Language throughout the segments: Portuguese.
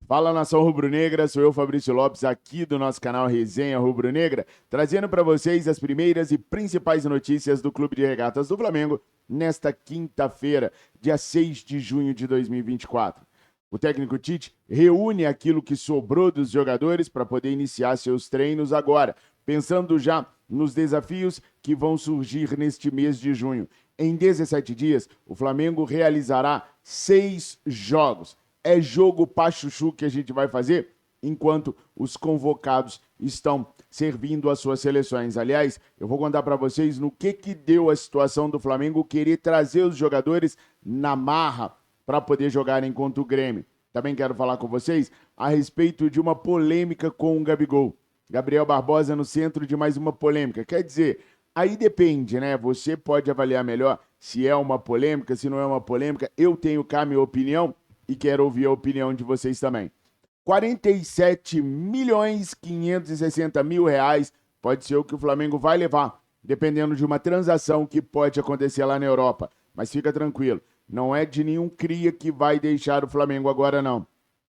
Fala, nação rubro-negra, sou eu, Fabrício Lopes, aqui do nosso canal Resenha Rubro-Negra, trazendo para vocês as primeiras e principais notícias do Clube de Regatas do Flamengo nesta quinta-feira, dia 6 de junho de 2024. O técnico Tite reúne aquilo que sobrou dos jogadores para poder iniciar seus treinos agora, pensando já nos desafios que vão surgir neste mês de junho. Em 17 dias, o Flamengo realizará 6 jogos. É jogo pachuchu que a gente vai fazer enquanto os convocados estão servindo as suas seleções. Aliás, eu vou contar para vocês no que deu a situação do Flamengo querer trazer os jogadores na marra para poder jogarem contra o Grêmio. Também quero falar com vocês a respeito de uma polêmica com o Gabigol. Gabriel Barbosa no centro de mais uma polêmica. Quer dizer, aí depende, né? Você pode avaliar melhor se é uma polêmica, se não é uma polêmica. Eu tenho cá minha opinião e quero ouvir a opinião de vocês também. 47 milhões 560 mil reais pode ser o que o Flamengo vai levar, dependendo de uma transação que pode acontecer lá na Europa. Mas fica tranquilo, não é de nenhum cria que vai deixar o Flamengo agora não.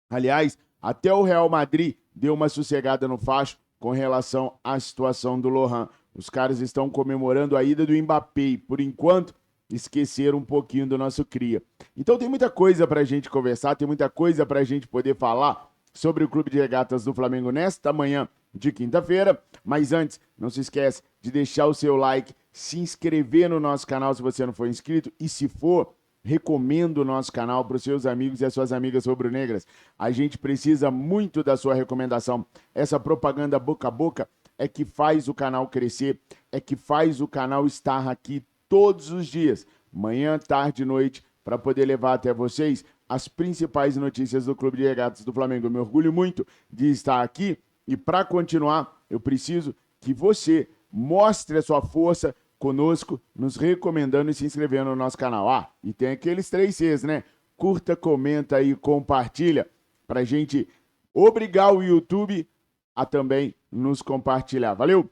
Aliás, até o Real Madrid deu uma sossegada no facho com relação à situação do Lohan. Os caras estão comemorando a ida do Mbappé e, por enquanto, esqueceram um pouquinho do nosso cria. Então tem muita coisa para a gente conversar, tem muita coisa para a gente poder falar sobre o Clube de Regatas do Flamengo nesta manhã de quinta-feira. Mas antes, não se esquece de deixar o seu like, se inscrever no nosso canal se você não for inscrito e se for, recomendo o nosso canal para os seus amigos e as suas amigas rubro-negras. A gente precisa muito da sua recomendação. Essa propaganda boca a boca é que faz o canal crescer, é que faz o canal estar aqui todos os dias, manhã, tarde e noite, para poder levar até vocês as principais notícias do Clube de Regatas do Flamengo. Eu me orgulho muito de estar aqui e para continuar, eu preciso que você mostre a sua força conosco, nos recomendando e se inscrevendo no nosso canal. Ah, e tem aqueles 3 Cs, né? Curta, comenta e compartilha para a gente obrigar o YouTube a também nos compartilhar. Valeu?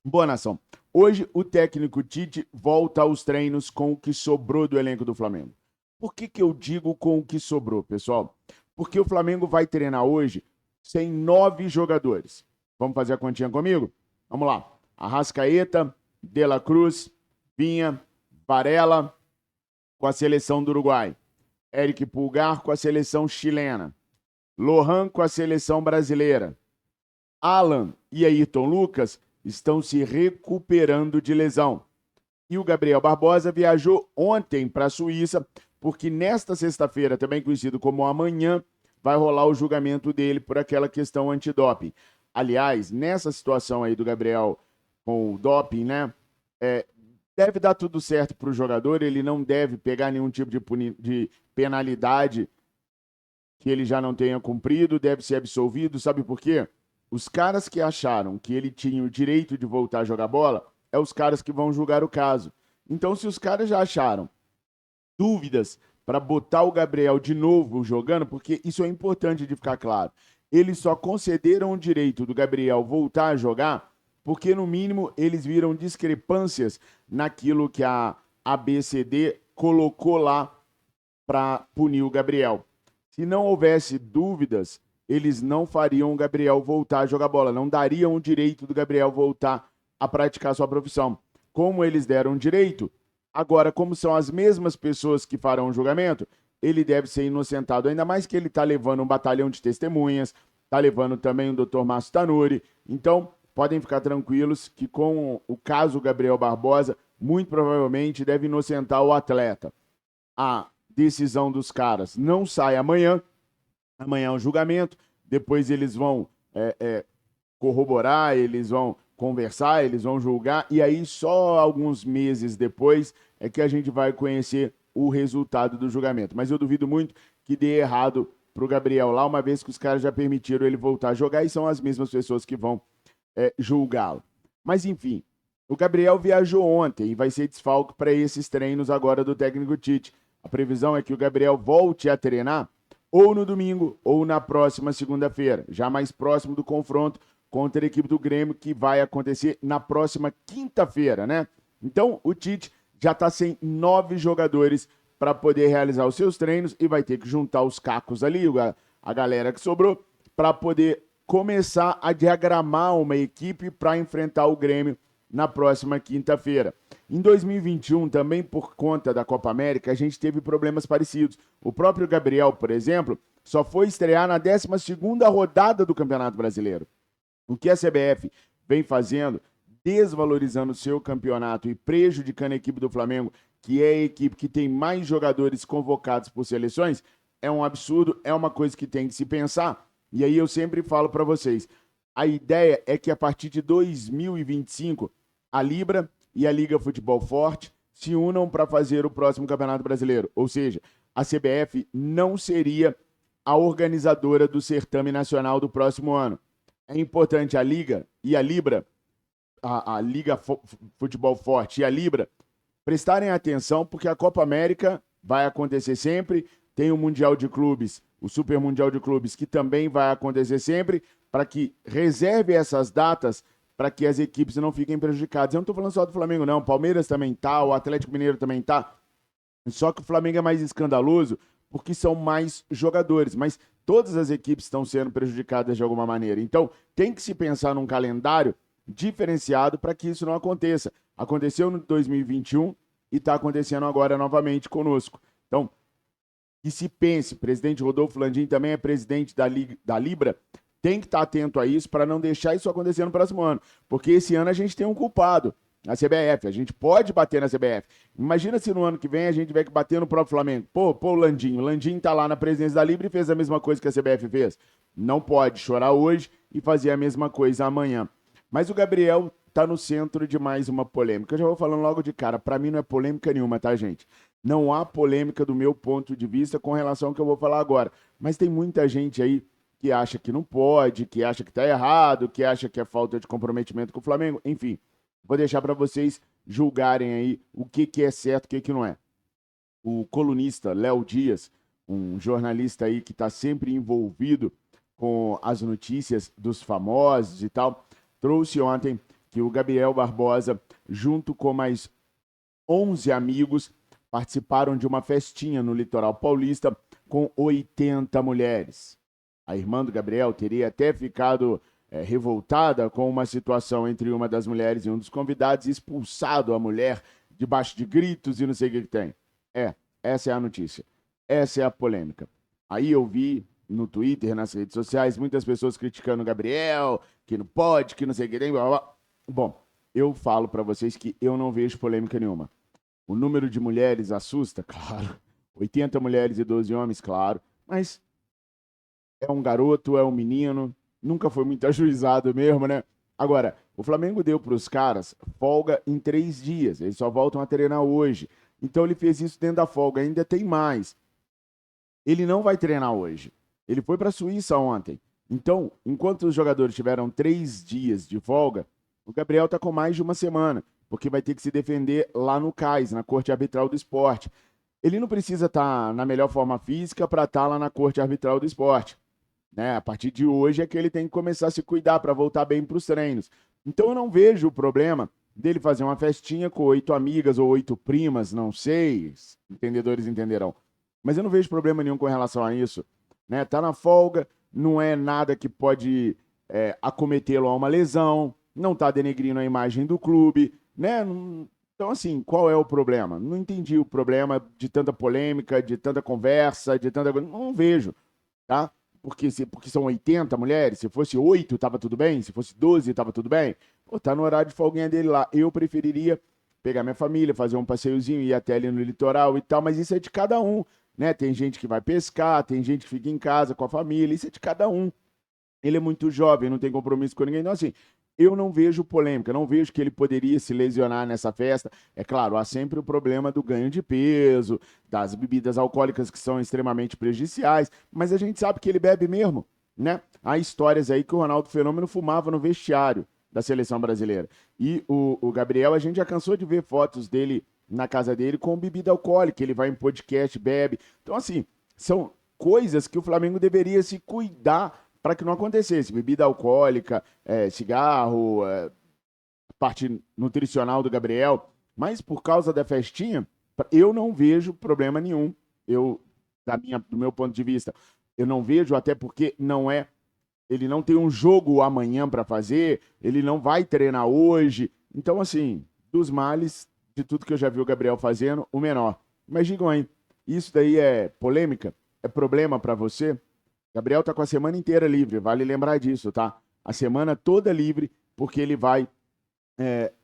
Boa, nação. Hoje o técnico Tite volta aos treinos com o que sobrou do elenco do Flamengo. Por que eu digo com o que sobrou, pessoal? Porque o Flamengo vai treinar hoje sem 9 jogadores. Vamos fazer a continha comigo? Vamos lá. Arrascaeta, De La Cruz, Vinha, Varela com a seleção do Uruguai. Eric Pulgar com a seleção chilena. Lohan com a seleção brasileira. Alan e Ayrton Lucas estão se recuperando de lesão. E o Gabriel Barbosa viajou ontem para a Suíça, porque nesta sexta-feira, também conhecido como amanhã, vai rolar o julgamento dele por aquela questão antidoping. Aliás, nessa situação aí do Gabriel com o doping, né? Deve dar tudo certo para o jogador, ele não deve pegar nenhum tipo de penalidade que ele já não tenha cumprido, deve ser absolvido. Sabe por quê? Os caras que acharam que ele tinha o direito de voltar a jogar bola é os caras que vão julgar o caso. Então, se os caras já acharam dúvidas para botar o Gabriel de novo jogando, porque isso é importante de ficar claro, eles só concederam o direito do Gabriel voltar a jogar porque, no mínimo, eles viram discrepâncias naquilo que a ABCD colocou lá para punir o Gabriel. Se não houvesse dúvidas, eles não fariam o Gabriel voltar a jogar bola, não dariam o direito do Gabriel voltar a praticar sua profissão. Como eles deram direito, agora, como são as mesmas pessoas que farão o julgamento, ele deve ser inocentado, ainda mais que ele está levando um batalhão de testemunhas, está levando também o Dr. Márcio Tanuri. Então, podem ficar tranquilos que com o caso Gabriel Barbosa, muito provavelmente deve inocentar o atleta. A decisão dos caras não sai amanhã, amanhã é um julgamento, depois eles vão corroborar, eles vão conversar, eles vão julgar, e aí só alguns meses depois é que a gente vai conhecer o resultado do julgamento. Mas eu duvido muito que dê errado pro Gabriel lá, uma vez que os caras já permitiram ele voltar a jogar e são as mesmas pessoas que vão julgá-lo. Mas enfim, o Gabriel viajou ontem e vai ser desfalque para esses treinos agora do técnico Tite. A previsão é que o Gabriel volte a treinar ou no domingo ou na próxima segunda-feira, já mais próximo do confronto contra a equipe do Grêmio, que vai acontecer na próxima quinta-feira, né? Então, o Tite já está sem 9 jogadores para poder realizar os seus treinos e vai ter que juntar os cacos ali, a galera que sobrou, para poder começar a diagramar uma equipe para enfrentar o Grêmio na próxima quinta-feira. Em 2021, também por conta da Copa América, a gente teve problemas parecidos. O próprio Gabriel, por exemplo, só foi estrear na 12ª rodada do Campeonato Brasileiro. O que a CBF vem fazendo, desvalorizando o seu campeonato e prejudicando a equipe do Flamengo, que é a equipe que tem mais jogadores convocados por seleções, é um absurdo, é uma coisa que tem que se pensar. E aí eu sempre falo para vocês, a ideia é que a partir de 2025, a Libra e a Liga Futebol Forte se unam para fazer o próximo Campeonato Brasileiro. Ou seja, a CBF não seria a organizadora do certame nacional do próximo ano. É importante a Liga e a Libra, a Liga Futebol Forte e a Libra, prestarem atenção, porque a Copa América vai acontecer sempre, tem o Mundial de Clubes, o Super Mundial de Clubes, que também vai acontecer sempre, para que reserve essas datas para que as equipes não fiquem prejudicadas. Eu não estou falando só do Flamengo, não. O Palmeiras também tá, o Atlético Mineiro também tá. Só que o Flamengo é mais escandaloso porque são mais jogadores, mas todas as equipes estão sendo prejudicadas de alguma maneira. Então, tem que se pensar num calendário diferenciado para que isso não aconteça. Aconteceu no 2021 e está acontecendo agora novamente conosco. Então, que se pense, presidente Rodolfo Landim também é presidente da Libra, tem que estar atento a isso para não deixar isso acontecer no próximo ano. Porque esse ano a gente tem um culpado, a CBF. A gente pode bater na CBF. Imagina se no ano que vem a gente tiver que bater no próprio Flamengo. Pô, o Landim. O Landim tá lá na presidência da Libra e fez a mesma coisa que a CBF fez. Não pode chorar hoje e fazer a mesma coisa amanhã. Mas o Gabriel tá no centro de mais uma polêmica. Eu já vou falando logo de cara. Para mim não é polêmica nenhuma, tá, gente? Não há polêmica do meu ponto de vista com relação ao que eu vou falar agora. Mas tem muita gente aí que acha que não pode, que acha que tá errado, que acha que é falta de comprometimento com o Flamengo. Enfim, vou deixar para vocês julgarem aí o que é certo e o que não é. O colunista Léo Dias, um jornalista aí que está sempre envolvido com as notícias dos famosos e tal, trouxe ontem que o Gabriel Barbosa, junto com mais 11 amigos, participaram de uma festinha no litoral paulista com 80 mulheres. A irmã do Gabriel teria até ficado revoltada com uma situação entre uma das mulheres e um dos convidados, expulsado a mulher debaixo de gritos e não sei o que tem. Essa é a notícia. Essa é a polêmica. Aí eu vi no Twitter, nas redes sociais, muitas pessoas criticando o Gabriel, que não pode, que não sei o que tem, blá, blá. Bom, eu falo para vocês que eu não vejo polêmica nenhuma. O número de mulheres assusta, claro. 80 mulheres e 12 homens, claro. Mas é um garoto, é um menino, nunca foi muito ajuizado mesmo, né? Agora, o Flamengo deu para os caras folga em 3 dias. Eles só voltam a treinar hoje. Então ele fez isso dentro da folga. Ainda tem mais. Ele não vai treinar hoje. Ele foi para a Suíça ontem. Então, enquanto os jogadores tiveram 3 dias de folga, o Gabriel está com mais de uma semana, porque vai ter que se defender lá no CAIS, na Corte Arbitral do Esporte. Ele não precisa estar na melhor forma física para estar lá na Corte Arbitral do Esporte. Né? A partir de hoje é que ele tem que começar a se cuidar para voltar bem para os treinos. Então eu não vejo o problema dele fazer uma festinha com 8 amigas ou 8 primas, não sei, entendedores entenderão. Mas eu não vejo problema nenhum com relação a isso. Né? Tá na folga, não é nada que pode acometê-lo a uma lesão, não tá denegrindo a imagem do clube, né? Então, assim, qual é o problema? Não entendi o problema de tanta polêmica, de tanta conversa, de tanta... Não vejo, tá? Porque são 80 mulheres, se fosse 8 tava tudo bem, se fosse 12 tava tudo bem. Pô, tá no horário de folguinha dele lá. Eu preferiria pegar minha família, fazer um passeiozinho, ir até ali no litoral e tal, mas isso é de cada um, né? Tem gente que vai pescar, tem gente que fica em casa com a família, isso é de cada um. Ele é muito jovem, não tem compromisso com ninguém. Então, assim, eu não vejo polêmica, não vejo que ele poderia se lesionar nessa festa. É claro, há sempre o problema do ganho de peso, das bebidas alcoólicas que são extremamente prejudiciais, mas a gente sabe que ele bebe mesmo, né? Há histórias aí que o Ronaldo Fenômeno fumava no vestiário da seleção brasileira. E o Gabriel, a gente já cansou de ver fotos dele na casa dele com bebida alcoólica, ele vai em podcast, bebe. Então, assim, são coisas que o Flamengo deveria se cuidar para que não acontecesse. Bebida alcoólica, cigarro, parte nutricional do Gabriel. Mas por causa da festinha, eu não vejo problema nenhum. Do meu ponto de vista, Eu não vejo, até porque ele não tem um jogo amanhã para fazer, ele não vai treinar hoje. Então, assim, dos males, de tudo que eu já vi o Gabriel fazendo, o menor. Mas digam aí, isso daí é polêmica? É problema para você? Gabriel tá com a semana inteira livre, vale lembrar disso, tá? A semana toda livre, porque ele vai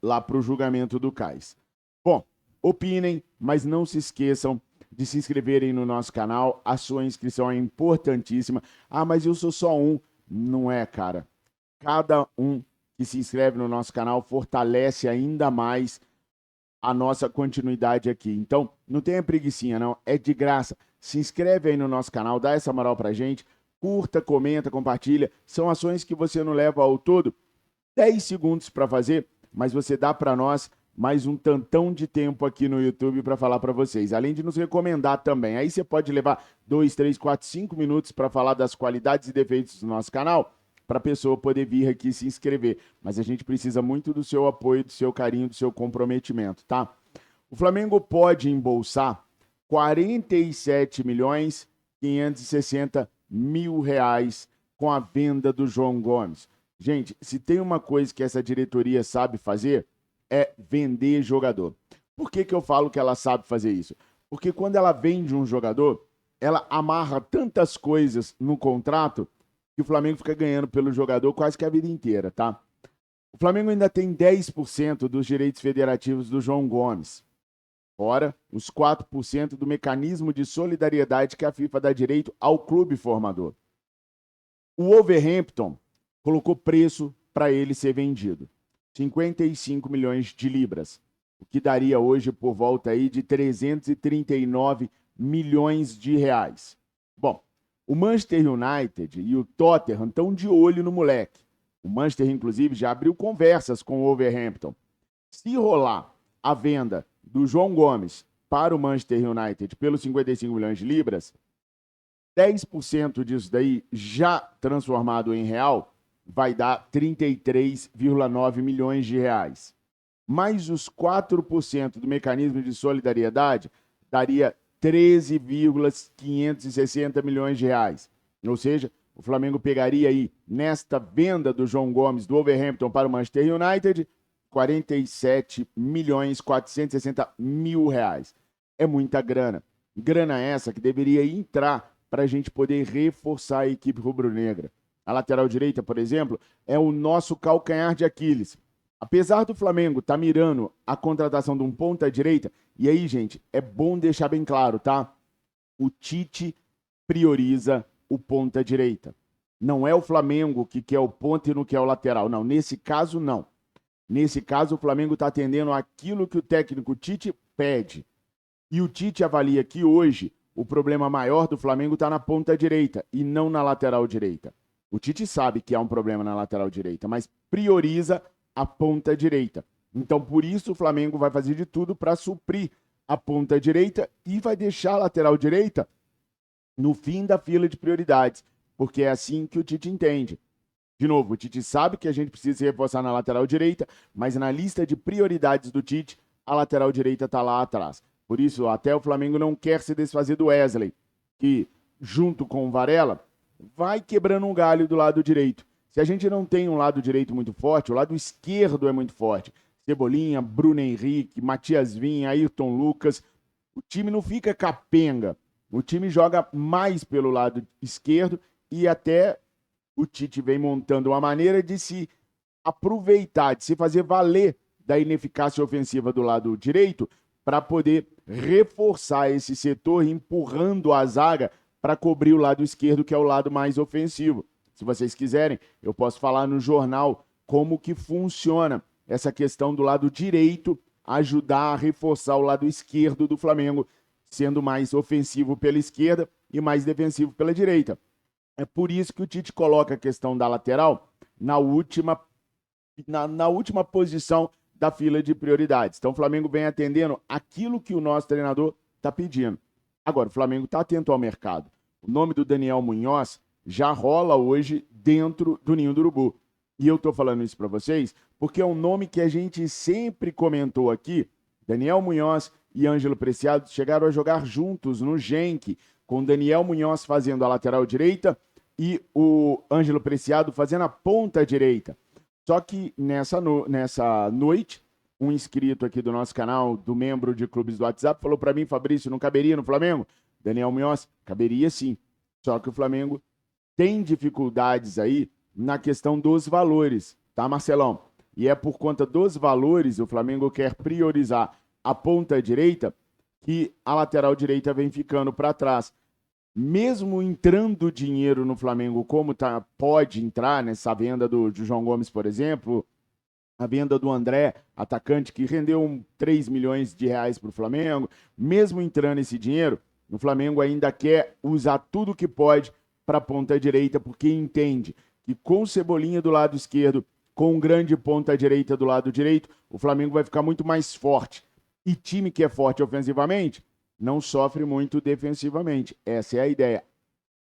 lá pro julgamento do Cais. Bom, opinem, mas não se esqueçam de se inscreverem no nosso canal. A sua inscrição é importantíssima. Ah, mas eu sou só um. Não é, cara. Cada um que se inscreve no nosso canal fortalece ainda mais a nossa continuidade aqui. Então, não tenha preguicinha, não. É de graça. Se inscreve aí no nosso canal, dá essa moral pra gente. Curta, comenta, compartilha. São ações que você não leva ao todo 10 segundos para fazer, mas você dá para nós mais um tantão de tempo aqui no YouTube para falar para vocês. Além de nos recomendar também. Aí você pode levar 2, 3, 4, 5 minutos para falar das qualidades e defeitos do nosso canal, para a pessoa poder vir aqui se inscrever. Mas a gente precisa muito do seu apoio, do seu carinho, do seu comprometimento, tá? O Flamengo pode embolsar 47 milhões 560 mil reais com a venda do João Gomes. Gente, se tem uma coisa que essa diretoria sabe fazer, é vender jogador. Por que eu falo que ela sabe fazer isso? Porque quando ela vende um jogador, ela amarra tantas coisas no contrato que o Flamengo fica ganhando pelo jogador quase que a vida inteira, tá? O Flamengo ainda tem 10% dos direitos federativos do João Gomes. Fora os 4% do mecanismo de solidariedade que a FIFA dá direito ao clube formador. O Wolverhampton colocou preço para ele ser vendido. 55 milhões de libras, o que daria hoje por volta aí de 339 milhões de reais. Bom, o Manchester United e o Tottenham estão de olho no moleque. O Manchester, inclusive, já abriu conversas com o Wolverhampton. Se rolar a venda do João Gomes para o Manchester United pelos 55 milhões de libras, 10% disso daí já transformado em real vai dar 33,9 milhões de reais. Mais os 4% do mecanismo de solidariedade daria 13,560 milhões de reais. Ou seja, o Flamengo pegaria aí, nesta venda do João Gomes do Wolverhampton para o Manchester United, 47 milhões 460 mil reais. É muita grana. Grana essa que deveria entrar para a gente poder reforçar a equipe rubro-negra. A lateral direita, por exemplo, é o nosso calcanhar de Aquiles. Apesar do Flamengo estar mirando a contratação de um ponta-direita, e aí, gente, é bom deixar bem claro, tá? O Tite prioriza o ponta-direita. Não é o Flamengo que quer o ponta e não quer o lateral. Não, nesse caso, não. Nesse caso, o Flamengo está atendendo aquilo que o técnico Tite pede. E o Tite avalia que hoje o problema maior do Flamengo está na ponta-direita e não na lateral direita. O Tite sabe que há um problema na lateral direita, mas prioriza a ponta direita. Então, por isso, o Flamengo vai fazer de tudo para suprir a ponta direita e vai deixar a lateral direita no fim da fila de prioridades, porque é assim que o Tite entende. De novo, o Tite sabe que a gente precisa se reforçar na lateral direita, mas na lista de prioridades do Tite, a lateral direita está lá atrás. Por isso, até o Flamengo não quer se desfazer do Wesley, que, junto com o Varela, vai quebrando um galho do lado direito. Se a gente não tem um lado direito muito forte, o lado esquerdo é muito forte. Cebolinha, Bruno Henrique, Matias Vinha, Ayrton Lucas. O time não fica capenga. O time joga mais pelo lado esquerdo e até o Tite vem montando uma maneira de se aproveitar, de se fazer valer da ineficácia ofensiva do lado direito para poder reforçar esse setor, empurrando a zaga para cobrir o lado esquerdo, que é o lado mais ofensivo. Se vocês quiserem, eu posso falar no jornal como que funciona essa questão do lado direito, ajudar a reforçar o lado esquerdo do Flamengo, sendo mais ofensivo pela esquerda e mais defensivo pela direita. É por isso que o Tite coloca a questão da lateral na última posição da fila de prioridades. Então o Flamengo vem atendendo aquilo que o nosso treinador está pedindo. Agora, o Flamengo está atento ao mercado. O nome do Daniel Munhoz já rola hoje dentro do Ninho do Urubu. E eu estou falando isso para vocês porque é um nome que a gente sempre comentou aqui. Daniel Munhoz e Ângelo Preciado chegaram a jogar juntos no Genk, com Daniel Munhoz fazendo a lateral direita e o Ângelo Preciado fazendo a ponta direita. Só que nessa noite, um inscrito aqui do nosso canal, do membro de clubes do WhatsApp, falou para mim: Fabrício, não caberia no Flamengo? Daniel Munhoz, caberia sim. Só que o Flamengo tem dificuldades aí na questão dos valores, tá, Marcelão? E é por conta dos valores, o Flamengo quer priorizar a ponta direita, que a lateral direita vem ficando para trás. Mesmo entrando dinheiro no Flamengo, como pode entrar nessa venda do João Gomes, por exemplo, a venda do André, atacante que rendeu 3 milhões de reais para o Flamengo, mesmo entrando esse dinheiro, o Flamengo ainda quer usar tudo que pode para a ponta direita, porque entende que com o Cebolinha do lado esquerdo, com um grande ponta direita do lado direito, o Flamengo vai ficar muito mais forte. E time que é forte ofensivamente não sofre muito defensivamente. Essa é a ideia.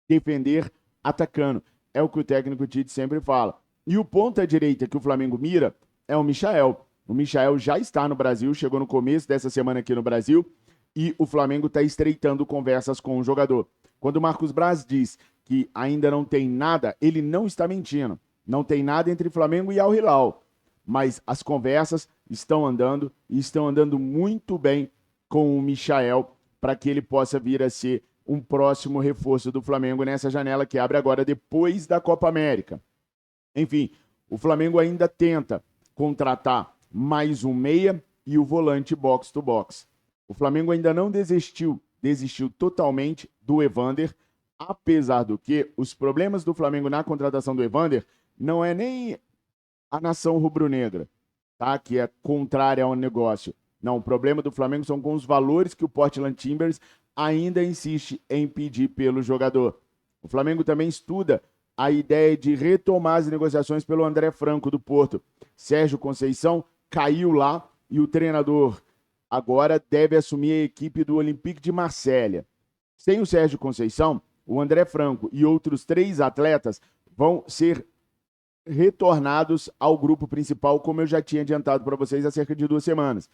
Defender atacando. É o que o técnico Tite sempre fala. E o ponta direita que o Flamengo mira é o Michael. O Michael já está no Brasil, chegou no começo dessa semana aqui no Brasil, e o Flamengo está estreitando conversas com o jogador. Quando o Marcos Braz diz que ainda não tem nada, ele não está mentindo. Não tem nada entre Flamengo e Al Hilal. Mas as conversas estão andando, e estão andando muito bem com o Michael, para que ele possa vir a ser um próximo reforço do Flamengo nessa janela que abre agora depois da Copa América. Enfim, o Flamengo ainda tenta contratar mais um meia e o volante box-to-box. O Flamengo ainda não desistiu totalmente do Evander, apesar do que os problemas do Flamengo na contratação do Evander não é nem a nação rubro-negra, tá? Que é contrária ao negócio. Não, o problema do Flamengo são com os valores que o Portland Timbers ainda insiste em pedir pelo jogador. O Flamengo também estuda a ideia de retomar as negociações pelo André Franco do Porto. Sérgio Conceição caiu lá e o treinador agora deve assumir a equipe do Olympique de Marselha. Sem o Sérgio Conceição, o André Franco e outros 3 atletas vão ser retornados ao grupo principal, como eu já tinha adiantado para vocês há cerca de 2 semanas.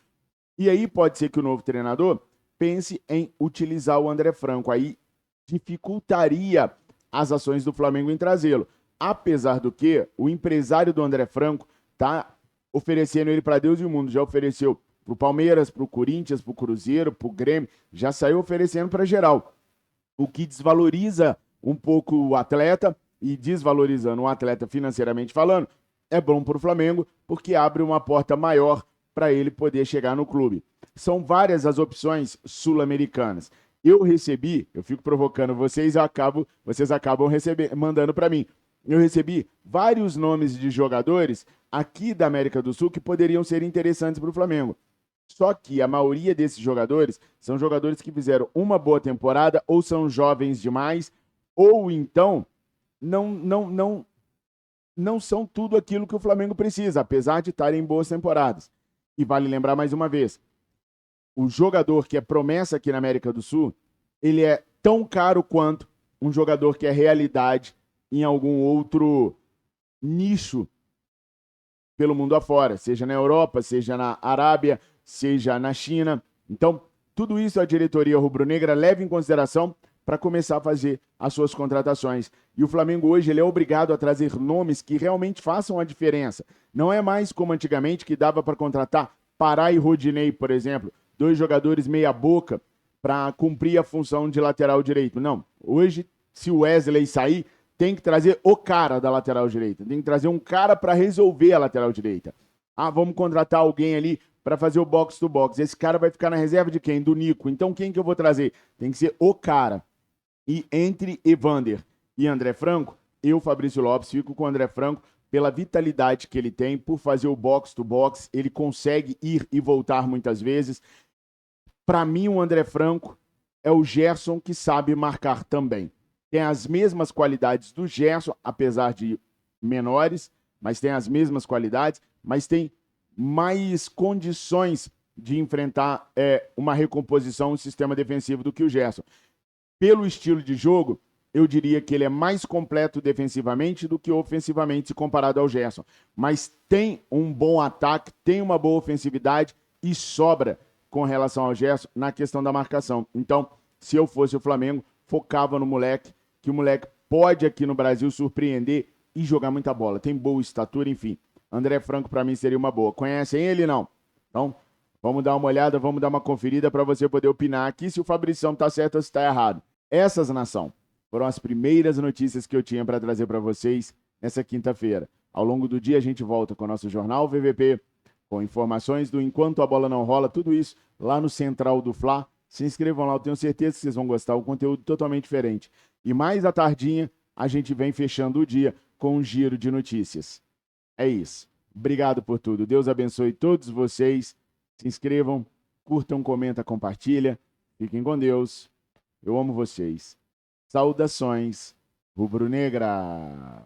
E aí pode ser que o novo treinador pense em utilizar o André Franco. Aí dificultaria as ações do Flamengo em trazê-lo. Apesar do que, o empresário do André Franco está oferecendo ele para Deus e o mundo. Já ofereceu para o Palmeiras, para o Corinthians, para o Cruzeiro, para o Grêmio. Já saiu oferecendo para geral. O que desvaloriza um pouco o atleta, e desvalorizando o atleta financeiramente falando, é bom para o Flamengo, porque abre uma porta maior para ele poder chegar no clube. São várias as opções sul-americanas. Eu fico provocando vocês, vocês acabam mandando para mim. Eu recebi vários nomes de jogadores aqui da América do Sul que poderiam ser interessantes para o Flamengo. Só que a maioria desses jogadores são jogadores que fizeram uma boa temporada, ou são jovens demais, ou então não são tudo aquilo que o Flamengo precisa, apesar de estarem em boas temporadas. E vale lembrar mais uma vez, o jogador que é promessa aqui na América do Sul, ele é tão caro quanto um jogador que é realidade em algum outro nicho pelo mundo afora, seja na Europa, seja na Arábia, seja na China. Então, tudo isso a diretoria rubro-negra leva em consideração para começar a fazer as suas contratações. E o Flamengo hoje ele é obrigado a trazer nomes que realmente façam a diferença. Não é mais como antigamente, que dava para contratar Pará e Rodinei, por exemplo, 2 jogadores meia boca para cumprir a função de lateral direito. Não, hoje, se o Wesley sair, tem que trazer o cara da lateral direita. Tem que trazer um cara para resolver a lateral direita. Ah, vamos contratar alguém ali para fazer o box-to-box. Esse cara vai ficar na reserva de quem? Do Nico. Então quem que eu vou trazer? Tem que ser o cara. E entre Evander e André Franco, eu, Fabrício Lopes, fico com o André Franco pela vitalidade que ele tem, por fazer o box-to-box, ele consegue ir e voltar muitas vezes. Para mim, o André Franco é o Gerson que sabe marcar também. Tem as mesmas qualidades do Gerson, apesar de menores, mas tem as mesmas qualidades, mas tem mais condições de enfrentar uma recomposição, um sistema defensivo do que o Gerson. Pelo estilo de jogo, eu diria que ele é mais completo defensivamente do que ofensivamente, se comparado ao Gerson. Mas tem um bom ataque, tem uma boa ofensividade e sobra com relação ao Gerson na questão da marcação. Então, se eu fosse o Flamengo, focava no moleque, que o moleque pode aqui no Brasil surpreender e jogar muita bola. Tem boa estatura, enfim. André Franco para mim seria uma boa. Conhecem ele? Não? Então, vamos dar uma olhada, vamos dar uma conferida para você poder opinar aqui se o Fabricião tá certo ou se tá errado. Essas, nação, foram as primeiras notícias que eu tinha para trazer para vocês nessa quinta-feira. Ao longo do dia a gente volta com o nosso Jornal VVP, com informações do Enquanto a Bola Não Rola, tudo isso lá no Central do Fla. Se inscrevam lá, eu tenho certeza que vocês vão gostar, o conteúdo totalmente diferente. E mais à tardinha, a gente vem fechando o dia com um giro de notícias. É isso. Obrigado por tudo. Deus abençoe todos vocês. Se inscrevam, curtam, comentam, compartilha. Fiquem com Deus. Eu amo vocês. Saudações rubro-negra.